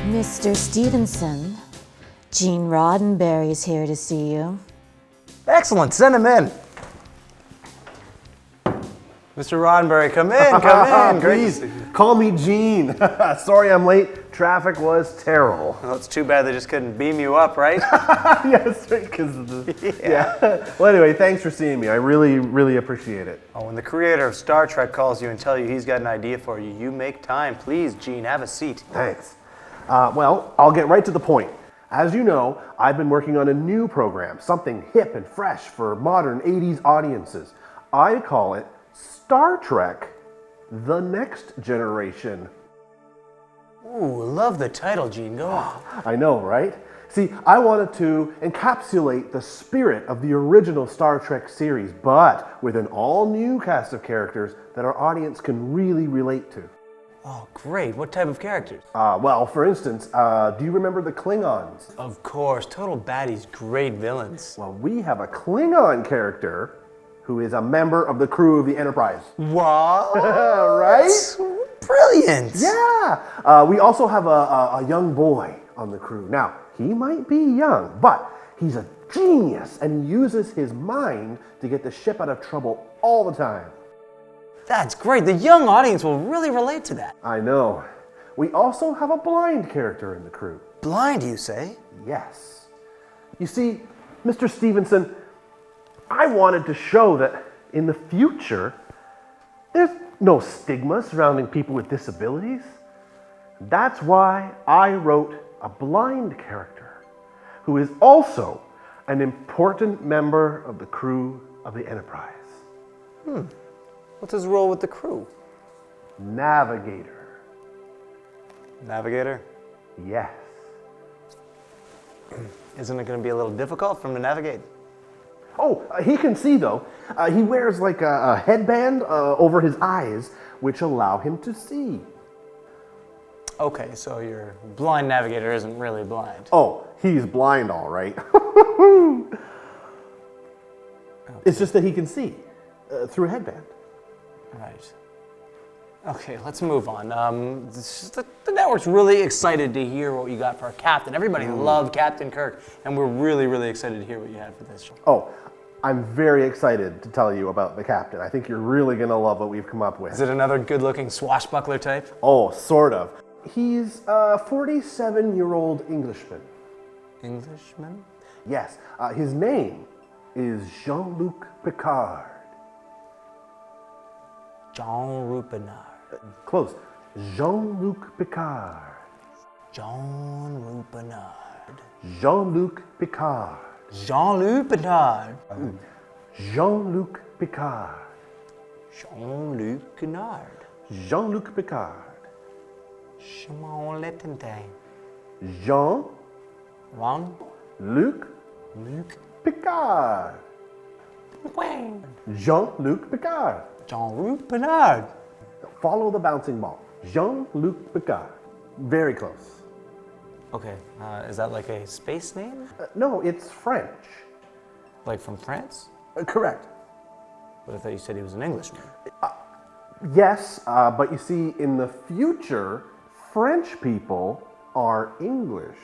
Mr. Stevenson, Gene Roddenberry is here to see you. Excellent, send him in. Mr. Roddenberry, come in. Please, call me Gene. Sorry I'm late. Traffic was terrible. Well, it's too bad they just couldn't beam you up, right? Yes, because of the... Yeah. Well, anyway, thanks for seeing me. I really, really appreciate it. Oh, when the creator of Star Trek calls you and tells you he's got an idea for you, you make time. Please, Gene, have a seat. Thanks. Well, I'll get right to the point. As you know, I've been working on a new program, something hip and fresh for modern 80s audiences. I call it Star Trek: The Next Generation. Ooh, love the title, Gene. Go on. I know, right? See, I wanted to encapsulate the spirit of the original Star Trek series, but with an all-new cast of characters that our audience can really relate to. Oh, great. What type of characters? Well, for instance, do you remember the Klingons? Of course. Total baddies, great villains. Well, we have a Klingon character who is a member of the crew of the Enterprise. What? Right? Brilliant. Yeah. We also have a young boy on the crew. Now, he might be young, but he's a genius and uses his mind to get the ship out of trouble all the time. That's great. The young audience will really relate to that. I know. We also have a blind character in the crew. Blind, you say? Yes. You see, Mr. Stevenson, I wanted to show that in the future, there's no stigma surrounding people with disabilities. That's why I wrote a blind character who is also an important member of the crew of the Enterprise. What's his role with the crew? Navigator. Navigator? Yes. Isn't it going to be a little difficult for him to navigate? Oh, he can see though. He wears like a headband over his eyes, which allow him to see. Okay, so your blind navigator isn't really blind. Oh, he's blind all right. It's just that he can see through a headband. Right. Okay, let's move on. The network's really excited to hear what you got for our captain. Everybody loved Captain Kirk, and we're really, really excited to hear what you had for this show. Oh, I'm very excited to tell you about the captain. I think you're really going to love what we've come up with. Is it another good-looking swashbuckler type? Oh, sort of. He's a 47-year-old Englishman. Englishman? Yes. His name is Jean-Luc Picard. Jean-Luc Picard. Close. Jean-Luc Picard. Jean-Luc Picard. Jean-Luc Picard. Jean-Luc Picard. Jean-Luc Picard. Jean-Luc Picard. Jean-Luc Picard. Shimon Letentang. Jean-Luc Ron? Luc? Picard. Wang. Jean-Luc Picard. Jean-Luc Picard. Follow the bouncing ball. Jean-Luc Picard. Very close. Okay, is that like a space name? No, it's French. Like from France? Correct. But I thought you said he was an Englishman. Yes, but you see, in the future, French people are English.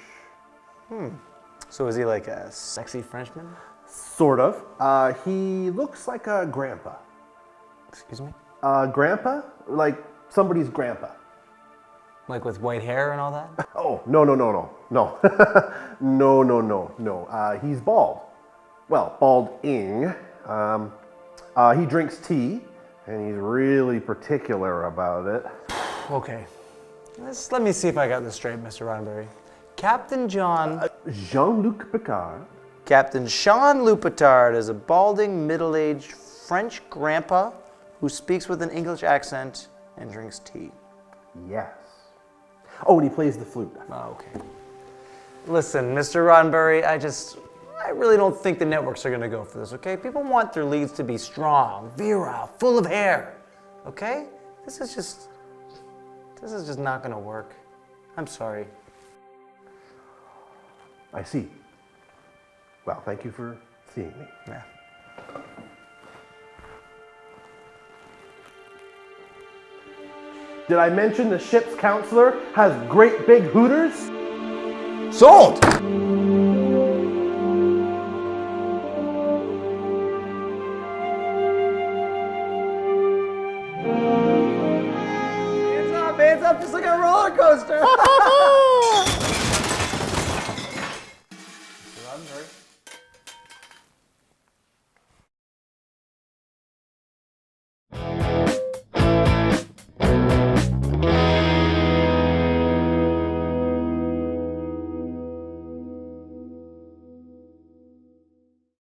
So is he like a sexy Frenchman? Sort of. He looks like a grandpa. Excuse me? Grandpa? Like somebody's grandpa. Like with white hair and all that? Oh, no. No. He's bald. Well, balding. He drinks tea, and he's really particular about it. Okay. Let me see if I got this straight, Mr. Roddenberry. Captain John... Jean-Luc Picard. Captain Jean-Luc Picard is a balding, middle-aged French grandpa who speaks with an English accent and drinks tea. Yes. Oh, and he plays the flute. Oh, okay. Listen, Mr. Roddenberry, I really don't think the networks are going to go for this, okay? People want their leads to be strong, virile, full of hair, okay? This is just not going to work. I'm sorry. I see. Well, thank you for seeing me. Yeah. Did I mention the ship's counselor has great big hooters? Sold! Hands up, just like a roller coaster.